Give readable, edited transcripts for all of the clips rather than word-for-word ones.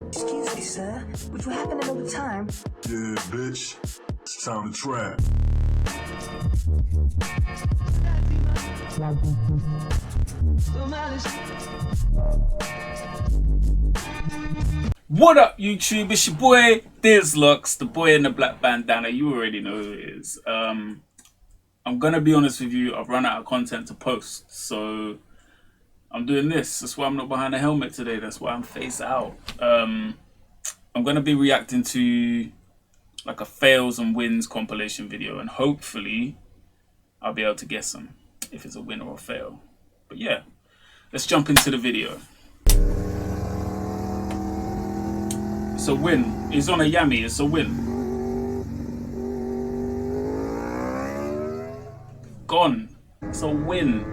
Excuse me, sir. Would you happen to know the time? Yeah, bitch. It's time to trap. What up, YouTube? It's your boy Dizlux, the boy in the black bandana. You already know who it is. I'm gonna be honest with you. I've run out of content to post, so I'm doing this. That's why I'm not behind a helmet today. That's why I'm face out. I'm gonna be reacting to like a fails and wins compilation video, and hopefully I'll be able to guess them if it's a win or a fail. But yeah, let's jump into the video. It's a win. He's on a yummy. It's a win. Gone. It's a win.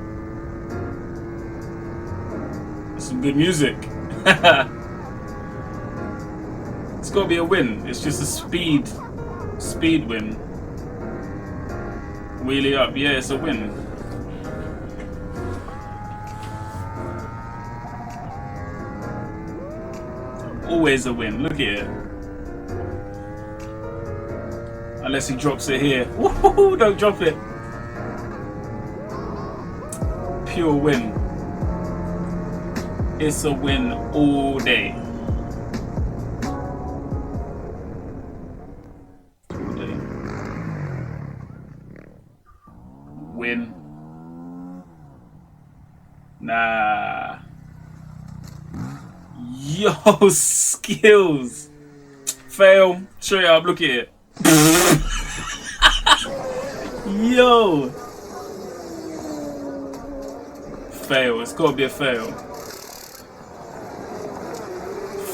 It's some good music. It's got to be a win. It's just a speed win. Wheelie up. Yeah, it's a win. Always a win. Look at it. Unless he drops it here. Woohoo! Don't drop it. Pure win. It's a win all day. All day. Win. Nah. Yo, skills. Fail. Straight up, look at it. Yo. Fail. It's gotta be a fail.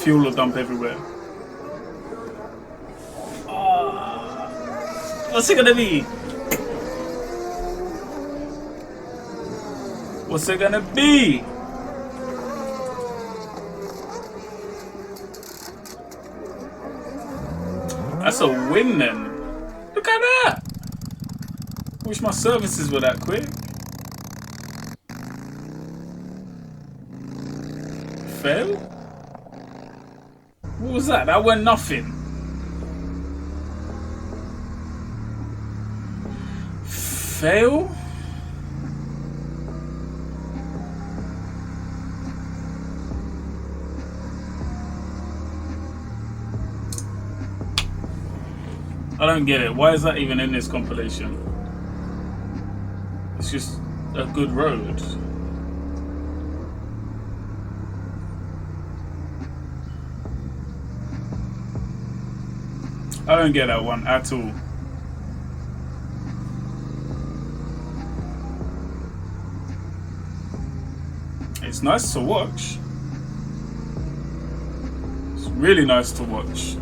Fuel will dump everywhere. What's it gonna be? What's it gonna be? That's a win then. Look at that. Wish my services were that quick. Fail? What was that? That went nothing. Fail? I don't get it. Why is that even in this compilation? It's just a good road. I don't get that one at all. It's nice to watch. It's really nice to watch.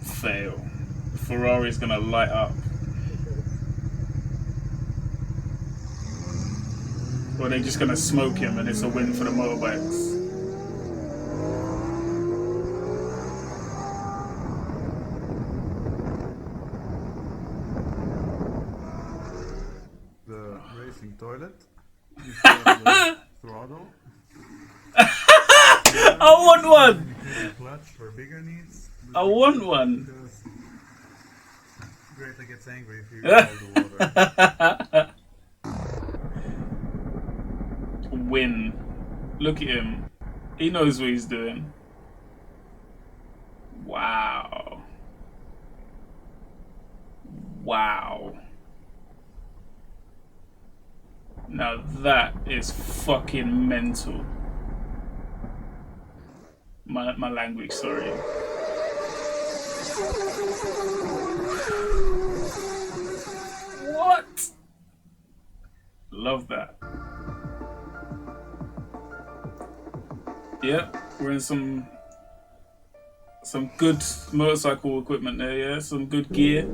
Fail. Ferrari's gonna light up. Or they're just gonna smoke him and it's a win for the motorbikes. The racing toilet. The throttle. I want one! Clutch for bigger needs. I want one! Greta gets angry if you get all the water. Win. Look at him. He knows what he's doing. Wow. Wow. Now that is fucking mental. My language, sorry. What? Love that. Yeah, we're in some good motorcycle equipment there, yeah? Some good gear.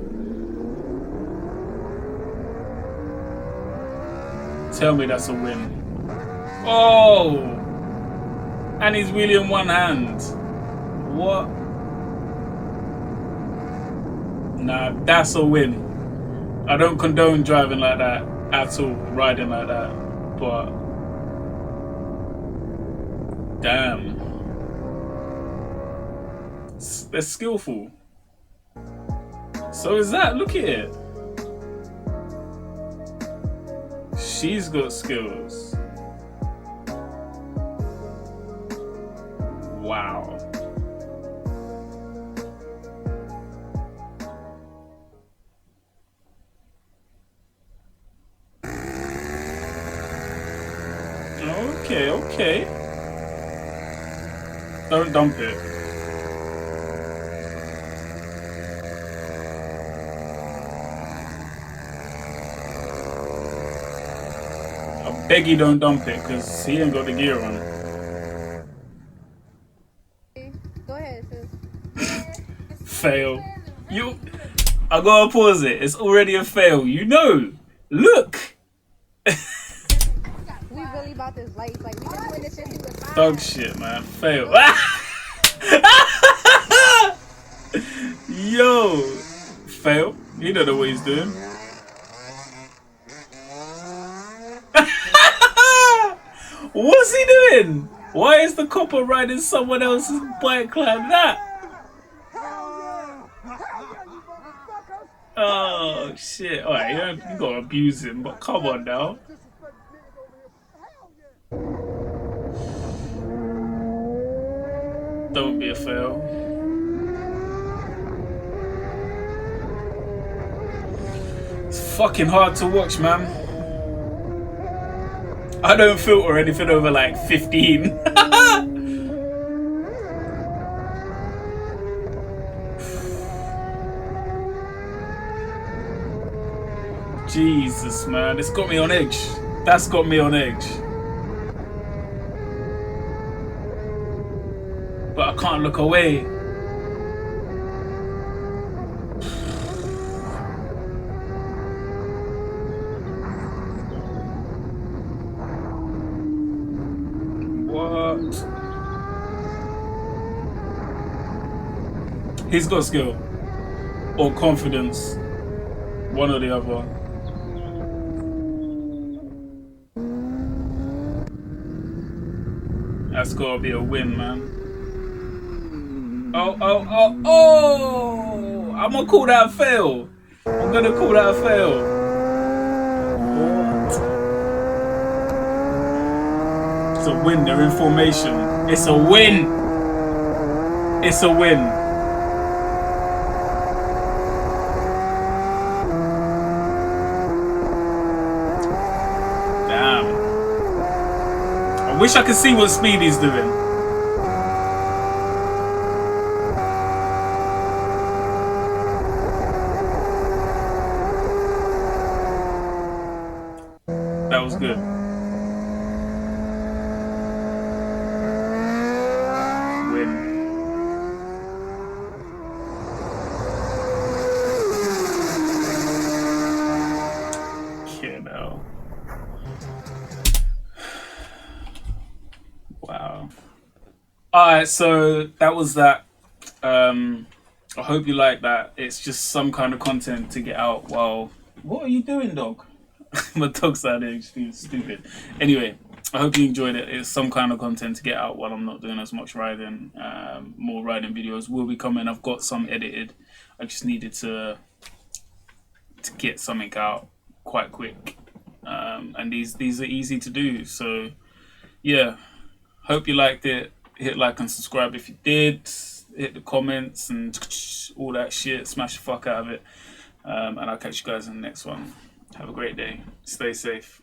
Tell me that's a win. Oh! And he's wheeling in one hand. What? Nah, that's a win. I don't condone driving like that at all, riding like that, but damn, they're skillful. So is that, look at it. She's got skills. Wow. Okay, okay. Don't dump it. I beg you don't dump it, because he ain't got the gear on. Go ahead, sis. Fail. I gotta pause it. It's already a fail. You know. Look. We really about this life. Like, we been doing this since we was 5. Dog shit, man. Fail. Yo. Fail. He don't know what he's doing. What's he doing? Why is the copper riding someone else's bike like that? Oh shit! Alright, you gotta abuse him, but come on now. Don't be a fail. It's fucking hard to watch, man. I don't filter anything over like 15. Jesus, man, it's got me on edge. That's got me on edge. But I can't look away. What? He's got skill or confidence, one or the other. That's gotta be a win, man. Oh! I'm gonna call that a fail. I'm gonna call that a fail. It's a win. They're in formation. It's a win. It's a win. Damn. I wish I could see what Speedy's doing. That was good. Win. You know. Wow. Alright, so that was that. I hope you like that. It's just some kind of content to get out while... What are you doing, dog? My dog's out there just being stupid. Anyway, I hope you enjoyed it. It's some kind of content to get out while I'm not doing as much riding. More riding videos will be coming. I've got some edited. I just needed to get something out quite quick. And these are easy to do. So yeah, hope you liked it. Hit like and subscribe if you did. Hit the comments and all that shit. Smash the fuck out of it. And I'll catch you guys in the next one. Have a great day. Stay safe.